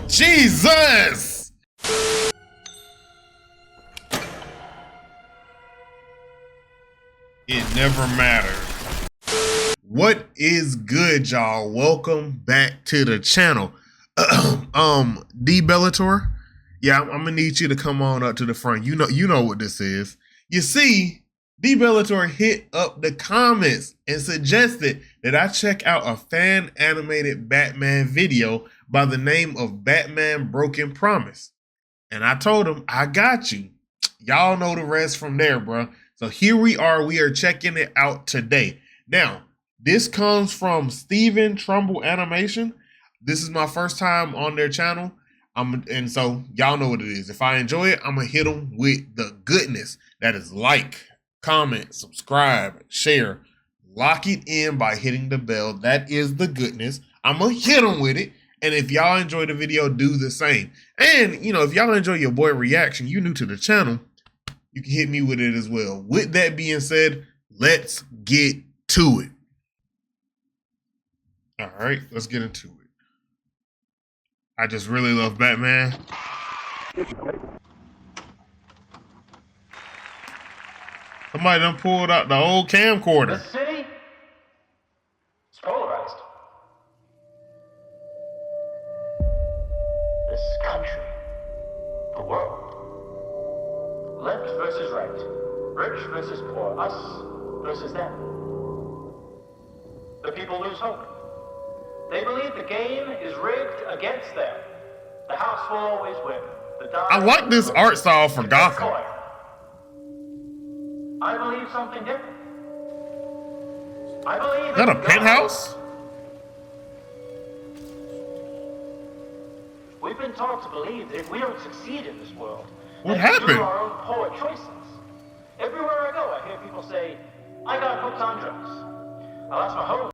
Jesus! It never mattered. What is good, y'all? Welcome back to the channel. D Bellator. Yeah, I'm gonna need you to come on up to the front. You know what this is. You see, D Bellator hit up the comments and suggested that I check out a fan animated Batman video by the name of Batman Broken Promise. And I told him, I got you. Y'all know the rest from there, bro. So here we are checking it out today. Now, this comes from Steven Trumbull Animation. This is my first time on their channel. And so y'all know what it is. If I enjoy it, I'm gonna hit them with the goodness. That is like, comment, subscribe, share. Lock it in by hitting the bell. That is the goodness. I'm gonna hit them with it. And if y'all enjoy the video, do the same. And, if y'all enjoy your boy reaction, you new to the channel, you can hit me with it as well. With that being said, let's get to it. All right, let's get into it. I just really love Batman. Somebody done pulled out the old camcorder. The city is polarized. This country, the world. Left versus right. Rich versus poor. Us versus them. The people lose hope. They believe the game is rigged against them. The house will always win. I like this art style for Gotham. I believe something different. I believe is that a penthouse? We've been taught to believe that if we don't succeed in this world, what we happened? do our own poor choices. Everywhere I go, I hear people say, I got hooked on drugs. I lost my home.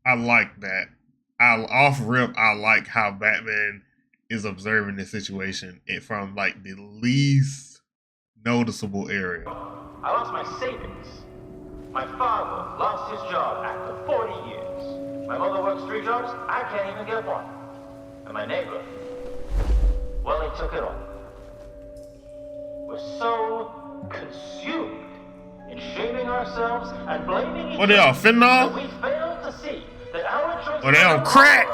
I like that. Off rip, I like how Batman is observing the situation from like the least noticeable area. I lost my savings. My father lost his job after 40 years. My mother works 3 jobs, I can't even get one. And my neighbor, well, he took it all. We're so consumed in shaming ourselves and blaming each other that we fail to see that our choices they on crack.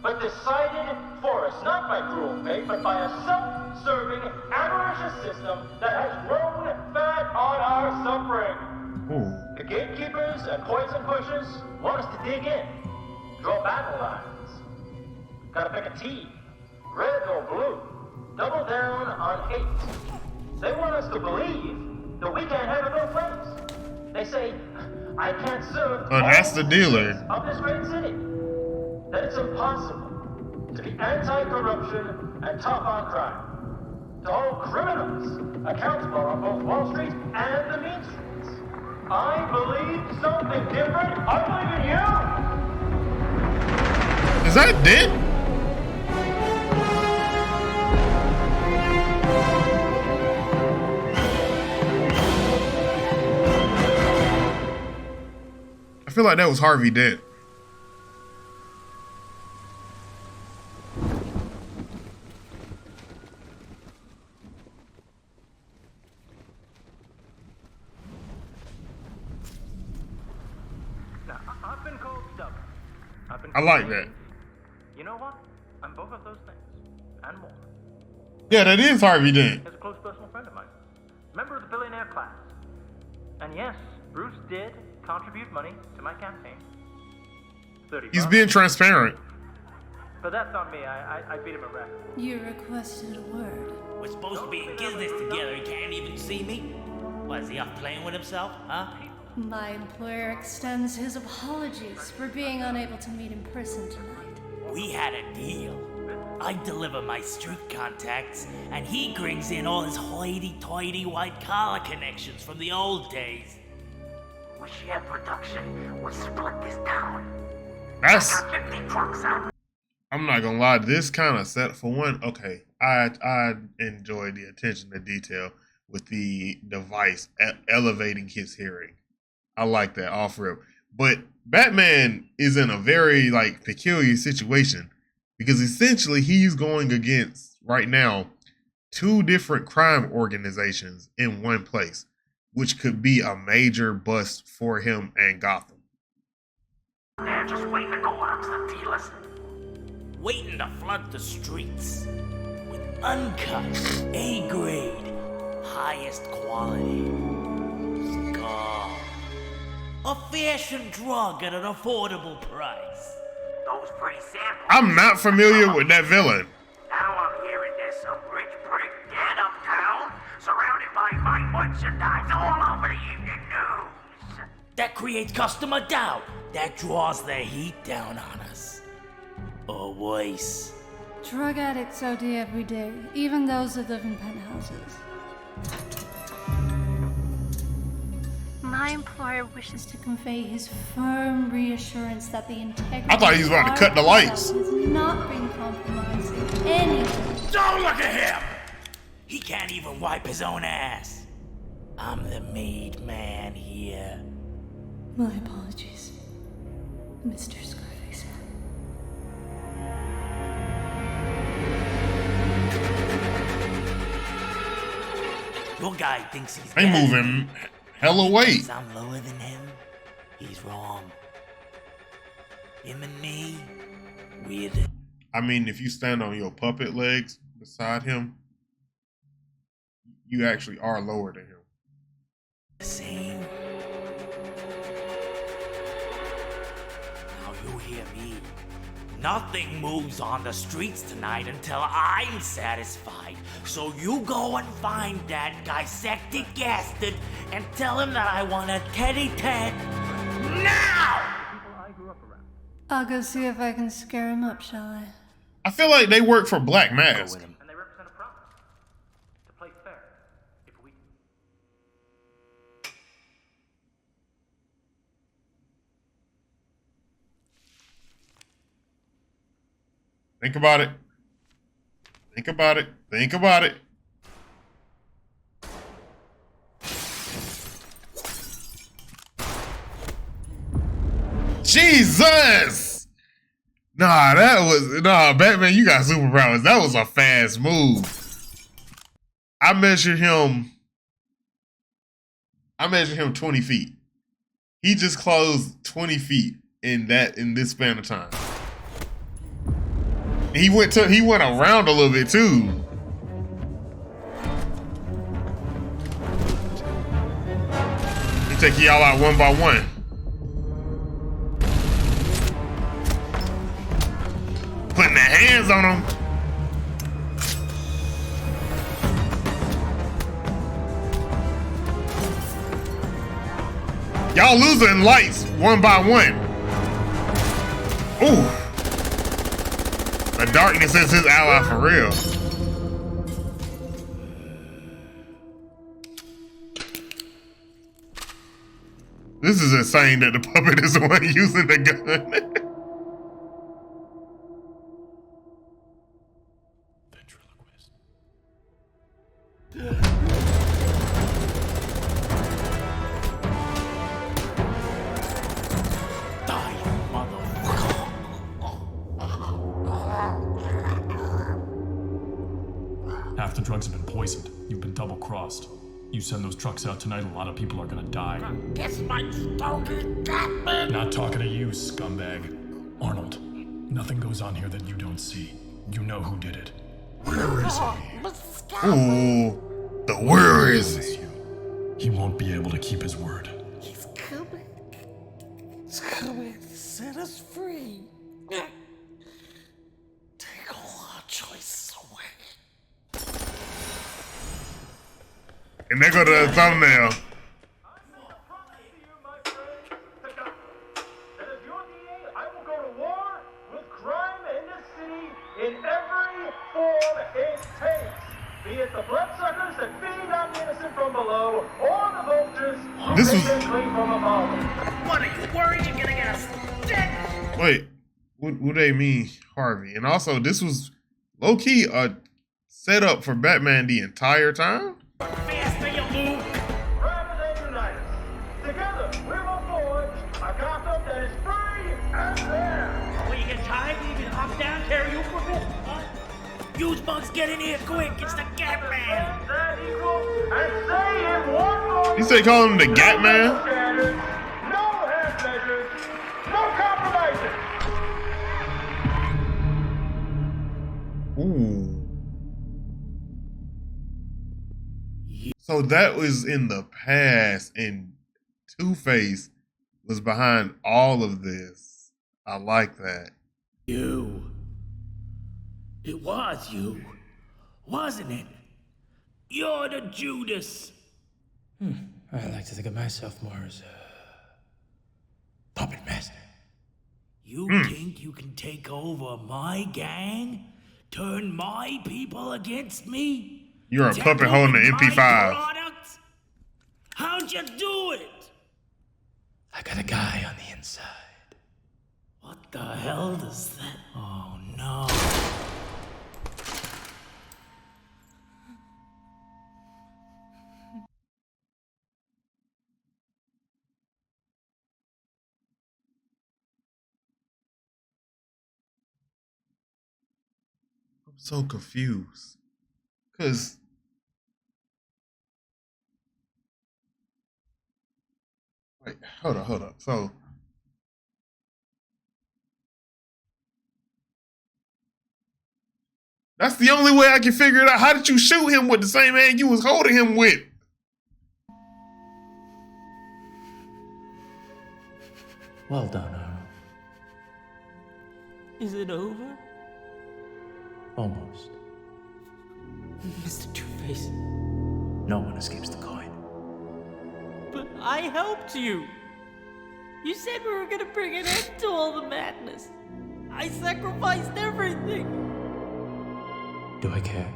But decided for us, not by cruel fate, but by a self-serving, avaricious system that has grown fat on our suffering. Ooh. The gatekeepers and poison pushers want us to dig in, draw battle lines. Gotta pick a team, red or blue, double down on hate. They want us to believe that we can't have it both ways. They say, I can't serve that's the dealer of this great city. That it's impossible to be anti-corruption and tough on crime. To hold criminals accountable on both Wall Street and the mean streets. I believe something different. I believe in you. Is that Dent? I feel like that was Harvey Dent. Now, I've been called stubborn. I like that. You know what? I'm both of those things and more. Yeah, that is Harvey Dent. He's a close personal friend of mine. Member of the billionaire class. And yes, Bruce did contribute money to my campaign. 30 He's bucks. being transparent. But that's on me. I beat him a rap. You requested a word. We're supposed to be in business together. He can't even see me. What, is he off playing with himself, huh? My employer extends his apologies for being unable to meet in person tonight. We had a deal. I deliver my street contacts, and he brings in all his hoity-toity white-collar connections from the old days. We share production. We split this town. That's... 50 trucks out. I'm not gonna lie, this kind of set for one. Okay, I enjoy the attention to detail with the device elevating his hearing. I like that off rip. But Batman is in a very like peculiar situation because essentially he's going against right now 2 different crime organizations in one place, which could be a major bust for him and Gotham. They're just waiting to go arms the dealers. Waiting to flood the streets with uncut, A-grade, highest quality skull. A fashion drug at an affordable price. Those pretty samples. I'm not familiar with that villain. Now I'm hearing there's some rich prick dead uptown, surrounded by fine merchandise all over the evening news. That creates customer doubt. That draws the heat down on us. Or worse. Drug addicts OD every day, even those that live in penthouses. My employer wishes to convey his firm reassurance that the integrity I thought he was about to cut the lights. has not been compromised in any way. Don't look at him! He can't even wipe his own ass. I'm the made man here. My apologies, Mr. Scarface. Your guy thinks he's They better. moving hella weight. Thinks I'm lower than him. He's wrong. Him and me, we're the I mean, if you stand on your puppet legs beside him, you actually are lower than him. same. Now you hear me. Nothing moves on the streets tonight until I'm satisfied. So you go and find that dissected bastard and tell him that I want a teddy-ted now! I'll go see if I can scare him up, shall I? I feel like they work for Black Go Mask. with him. And they represent a promise to play fair if we. Think about it. Think about it. Think about it. Jesus! Nah, Batman, you got superpowers. That was a fast move. I measured him 20 feet. He just closed 20 feet in this span of time. He went around a little bit too. He take y'all out one by one. Putting their hands on them. Y'all losing lights one by one. Ooh. The darkness is his ally for real. This is insane that the puppet is the one using the gun. Ventriloquist. Die, motherfucker. Half the drugs have been poisoned. You've been double-crossed. You send those trucks out tonight, a lot of people are gonna die. Guess my stogie got me. Not talking to you, scumbag. Arnold, nothing goes on here that you don't see. You know who did it. Where is he? Ooh, where is It's he? you. He won't be able to keep his word. He's coming. He's coming to set us free. Take all our choices away. And there go to the thumbnail. I will go to war with crime in this city in every form it takes. Be it the bloodsuckers that feed on the innocent from below, or the vultures who This take was- their prey from above. What, are you worried you're gonna get us dead? Wait, what they mean, Harvey? And also, this was low-key a setup for Batman the entire time? Faster, you move. Rather than unite us. Together, we will forge a Gotham Calm down, carry you for a bit. Use bugs, get in here quick. It's the Gap Man. That equal, and say it one more. You say call him the Gap Man? Standards, no half measures, no compromises. Ooh. So that was in the past, and Two-Face was behind all of this. I like that. You. It was you, wasn't it? You're the Judas. I like to think of myself more as a puppet master. You think you can take over my gang? Turn my people against me? You're a Take puppet holding over an my MP5. product? How'd you do it? I got a guy on the inside. What the hell does that... Oh, no. I'm so confused. Cause wait, hold up. So that's the only way I can figure it out. How did you shoot him with the same hand you was holding him with? Well done, Arnold. Is it over? Almost. Mr. Two-Face. No one escapes the coin. But I helped you. You said we were gonna bring an end to all the madness. I sacrificed everything. Do I care?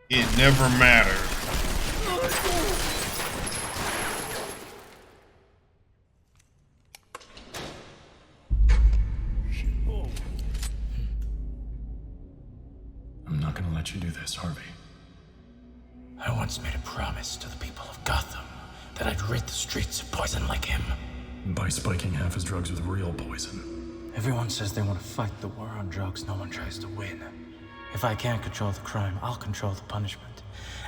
It never mattered. I'm not gonna let you do this, Harvey. I once made a promise to the people of Gotham that I'd rid the streets of poison like him. By spiking half his drugs with real poison. Everyone says they want to fight the war on drugs. No one tries to win. If I can't control the crime, I'll control the punishment.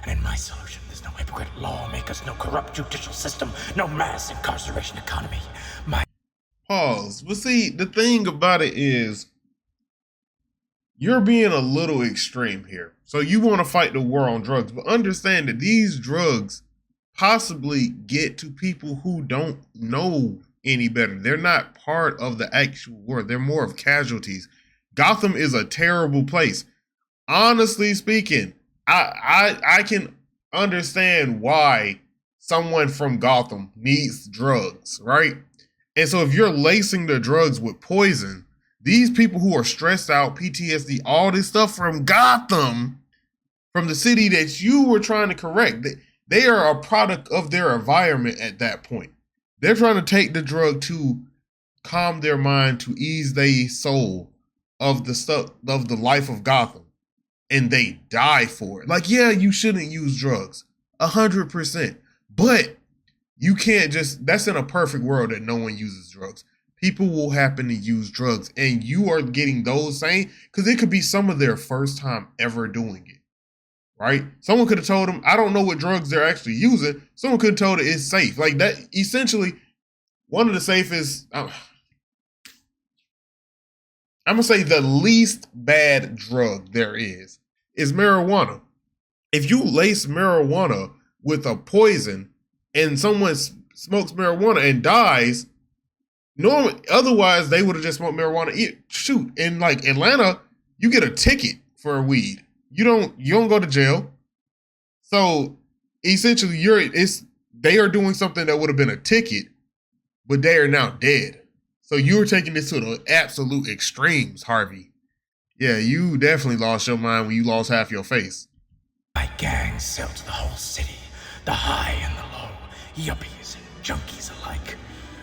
And in my solution, there's no hypocrite lawmakers, no corrupt judicial system, no mass incarceration economy. Pause. But see, the thing about it is, you're being a little extreme here. So you want to fight the war on drugs, but understand that these drugs possibly get to people who don't know any better. They're not part of the actual war. They're more of casualties. Gotham is a terrible place. Honestly speaking, I can understand why someone from Gotham needs drugs, right? And so if you're lacing the drugs with poison, these people who are stressed out, PTSD, all this stuff from Gotham, from the city that you were trying to correct, they are a product of their environment at that point. They're trying to take the drug to calm their mind, to ease their soul of the stuff of the life of Gotham. And they die for it. Like, yeah, you shouldn't use drugs, 100%. But you can't just, that's in a perfect world that no one uses drugs. People will happen to use drugs, and you are getting those same, because it could be some of their first time ever doing it, right? Someone could have told them, I don't know what drugs they're actually using. Someone could have told it it's safe. Like that, essentially, one of the safest, I'm going to say the least bad drug there is marijuana. If you lace marijuana with a poison and someone smokes marijuana and dies, normally, otherwise they would have just smoked marijuana. Shoot, in like Atlanta, you get a ticket for weed. You don't go to jail. So essentially, they are doing something that would have been a ticket, but they are now dead. So you're taking this to the absolute extremes, Harvey. Yeah, you definitely lost your mind when you lost half your face. My gang sell to the whole city, the high and the low, yuppies and junkies alike.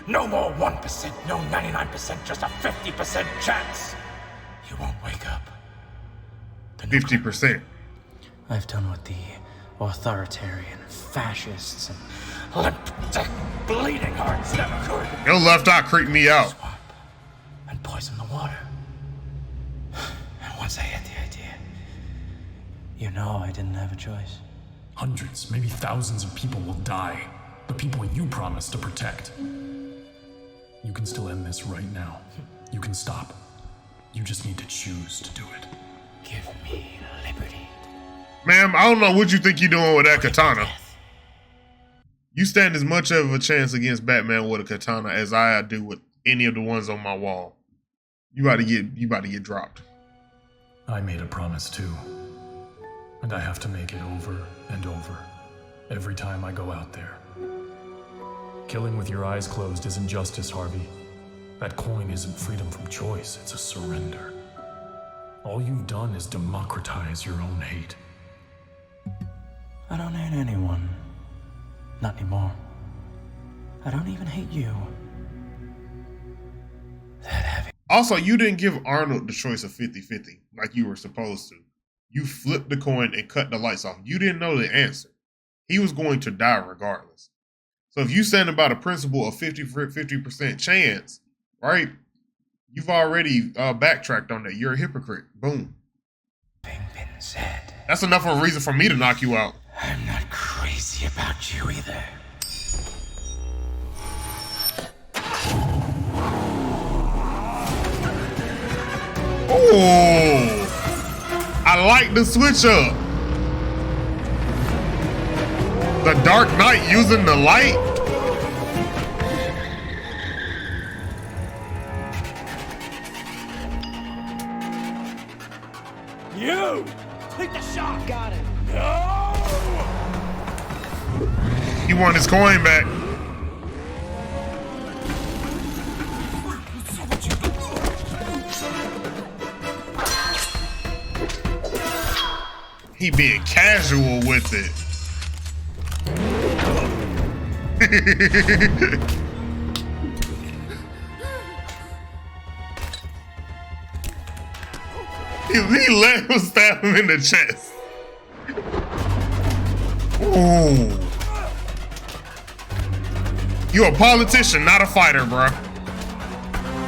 No more 1%, no 99%, just a 50% chance. You won't wake up. 50%. I've done what the authoritarian fascists and limp dick, bleeding hearts never could. Your left eye creeped me out. Swamp and poison the water. And once I had the idea, you know I didn't have a choice. Hundreds, maybe thousands of people will die. The people you promised to protect. You can still end this right now. You can stop. You just need to choose to do it. Give me liberty. Ma'am, I don't know what you think you're doing with that katana. You stand as much of a chance against Batman with a katana as I do with any of the ones on my wall. You about to get dropped. I made a promise too. And I have to make it over and over. Every time I go out there. Killing with your eyes closed isn't justice, Harvey. That coin isn't freedom from choice, it's a surrender. All you've done is democratize your own hate. I don't hate anyone. Not anymore. I don't even hate you. That heavy. Also, you didn't give Arnold the choice of 50-50 like you were supposed to. You flipped the coin and cut the lights off. You didn't know the answer. He was going to die regardless. So if you stand about a principle of 50% chance, right? You've already backtracked on that. You're a hypocrite. Boom. Been said. That's enough of a reason for me to knock you out. I'm not crazy about you either. Oh, I like the switch up. The Dark Knight using the light. You! Take the shot! Got it. No! He won his coin back. He being casual with it. he let him stab him in the chest. Ooh. You a politician, not a fighter, bro.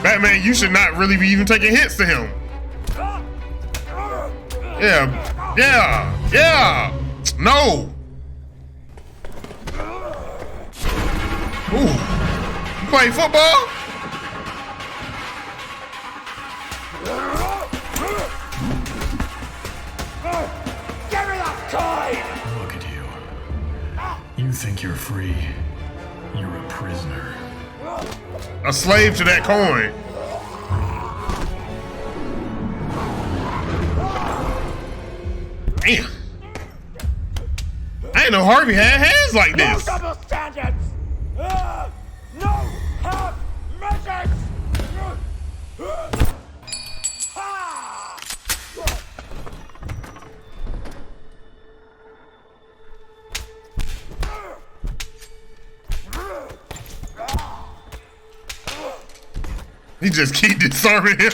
Batman, you should not really be even taking hits to him. Yeah. No. Ooh. You play football? Give me that coin! Look at you. You think you're free. You're a prisoner. A slave to that coin. Damn. I ain't know Harvey had hands like this. No double standards! No half measures! He just keep disarming him.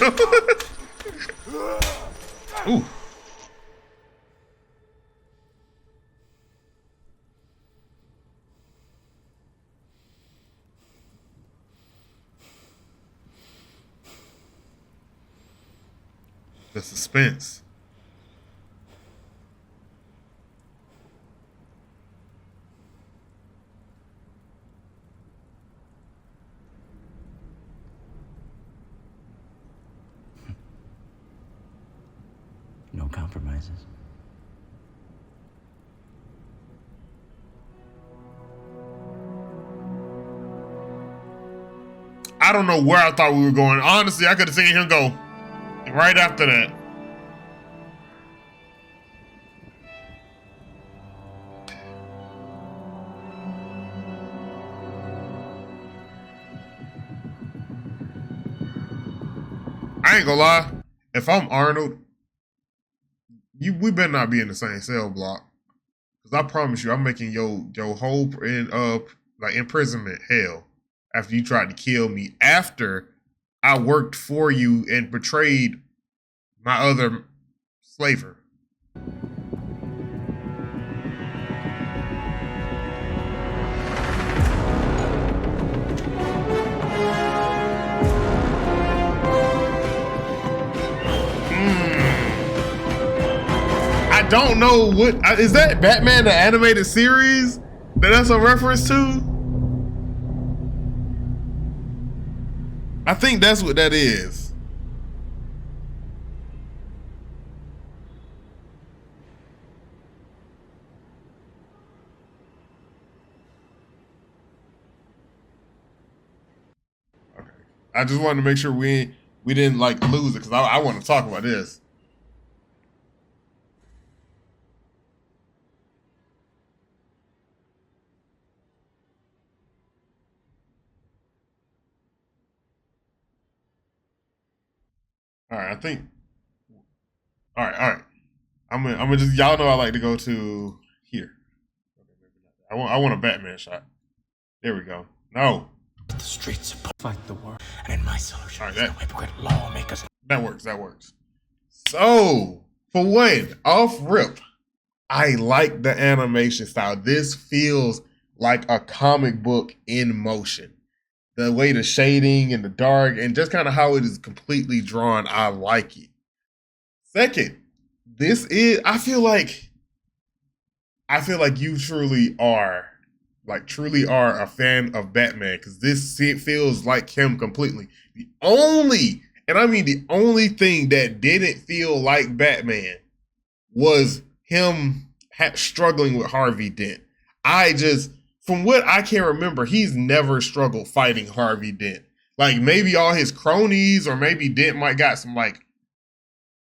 Ooh. The suspense. No compromises. I don't know where I thought we were going. Honestly, I could have seen him go right after that. I ain't gonna lie. If I'm Arnold, we better not be in the same cell block. Cause I promise you, I'm making your whole imprisonment hell after you tried to kill me after I worked for you and betrayed my other slaver. don't know what is that Batman the animated series that's a reference to? I think that's what that is. Okay. I just wanted to make sure we didn't like lose it because I want to talk about this. All right, I think. All right. I'm gonna just y'all know I like to go to here. I want a Batman shot. There we go. No. The streets fight the war, and in my solution, All right, is the way we get lawmakers. That works. So, for one, off rip, I like the animation style. This feels like a comic book in motion. The way the shading and the dark and just kind of how it is completely drawn, I like it. Second, I feel like you truly are a fan of Batman because it feels like him completely. The only thing that didn't feel like Batman was him struggling with Harvey Dent. From what I can remember, he's never struggled fighting Harvey Dent. Like maybe all his cronies or maybe Dent might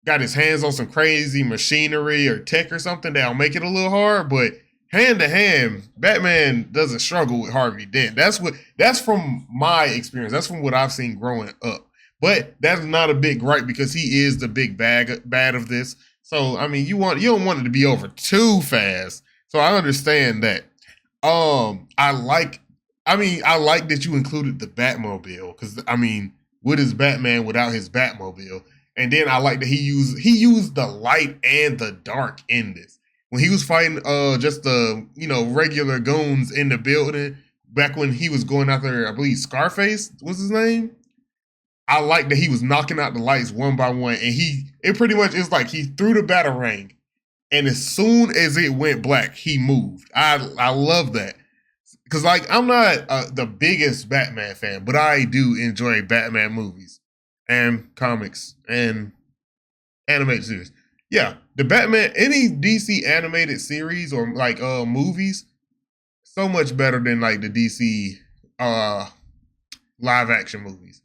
got his hands on some crazy machinery or tech or something that'll make it a little hard, but hand to hand, Batman doesn't struggle with Harvey Dent. That's from my experience. That's from what I've seen growing up. But that's not a big gripe because he is the big bad of this. So I mean, you don't want it to be over too fast. So I understand that. I like that you included the Batmobile because I mean, what is Batman without his Batmobile? And then I like that he used the light and the dark in this. When he was fighting just the regular goons in the building back when he was going after, I believe Scarface was his name. I like that he was knocking out the lights one by one, and it pretty much is like he threw the batarang, and as soon as it went black, he moved. I love that because like I'm not the biggest Batman fan, but I do enjoy Batman movies and comics and animated series. Yeah, the Batman, any DC animated series or like movies, so much better than like the DC live action movies.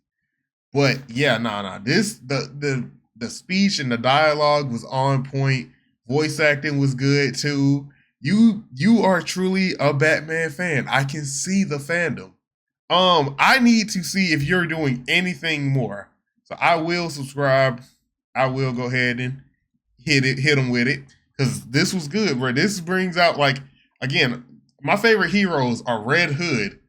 But yeah, this the speech and the dialogue was on point. Voice acting was good too. You are truly a Batman fan. I can see the fandom. I need to see if you're doing anything more. So I will subscribe. I will go ahead and hit them with it because this was good, bro. This brings out like again, my favorite heroes are Red Hood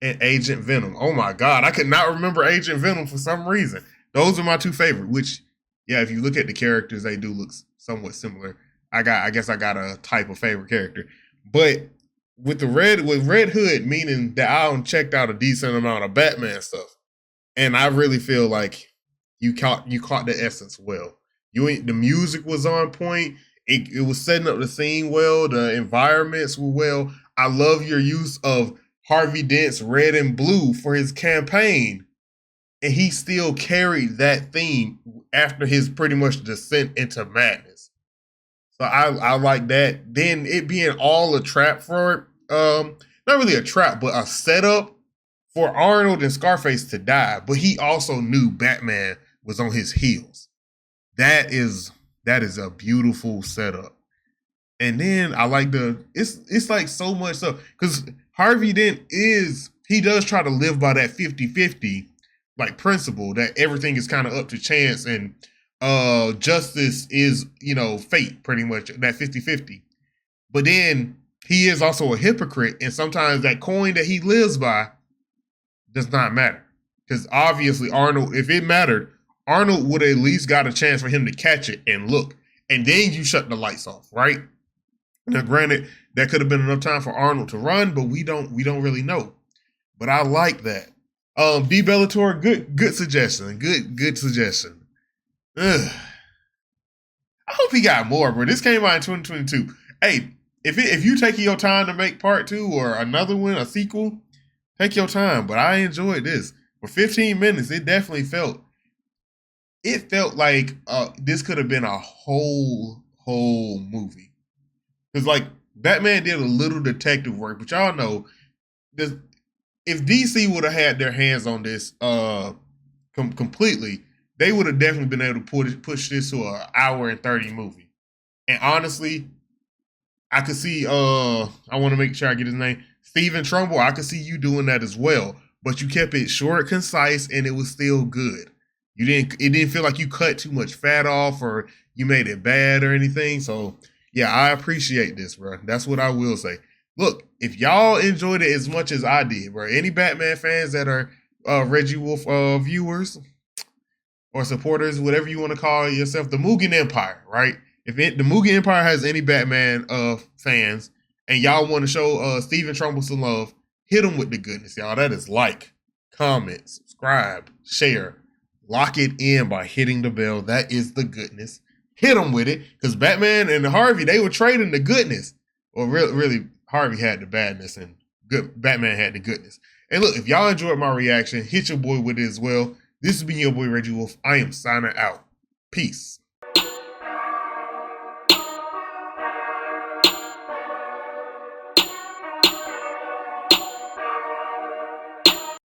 and Agent Venom. Oh my God, I could not remember Agent Venom for some reason. Those are my two favorite. Which, yeah, if you look at the characters, they do look somewhat similar. I guess I got a type of favorite character, but with Red Hood, meaning that I checked out a decent amount of Batman stuff, and I really feel like you caught the essence well. The music was on point. It was setting up the scene well. The environments were well. I love your use of Harvey Dent's red and blue for his campaign. And he still carried that theme after his pretty much descent into madness. So I like that. Then it being all a trap for not really a trap, but a setup for Arnold and Scarface to die. But he also knew Batman was on his heels. That is a beautiful setup. And then I like it's like so much stuff because Harvey Dent he does try to live by that 50-50 like principle that everything is kind of up to chance and justice is, fate pretty much, that 50-50. But then he is also a hypocrite and sometimes that coin that he lives by does not matter. Because obviously Arnold, if it mattered, Arnold would at least got a chance for him to catch it and look. And then you shut the lights off, right? Now, granted, that could have been enough time for Arnold to run, but we don't really know. But I like that. D Bellator, good suggestion. Good suggestion. Ugh. I hope he got more, bro. This came out in 2022. Hey, if you taking your time to make part 2 or another one, a sequel, take your time. But I enjoyed this. For 15 minutes, it definitely felt like this could have been a whole movie. Because like Batman did a little detective work, but y'all know this, if DC would have had their hands on this completely, they would have definitely been able to push this to an hour and 30 movie. And honestly, I could see I want to make sure I get his name, Stephen Trumbull. I could see you doing that as well, but you kept it short, concise, and it was still good. It didn't feel like you cut too much fat off or you made it bad or anything. So yeah, I appreciate this, bro. That's what I will say. Look, if y'all enjoyed it as much as I did, bro, any Batman fans that are Reggie Wolf viewers or supporters, whatever you want to call yourself, the Mugen Empire, right? If the Mugen Empire has any Batman fans and y'all want to show Stephen Trumbull some love, hit him with the goodness, y'all. That is like, comment, subscribe, share. Lock it in by hitting the bell. That is the goodness. Hit him with it, because Batman and Harvey, they were trading the goodness. Well, really, Harvey had the badness and Batman had the goodness. And look, if y'all enjoyed my reaction, hit your boy with it as well. This has been your boy Reggie Wolf. I am signing out. Peace.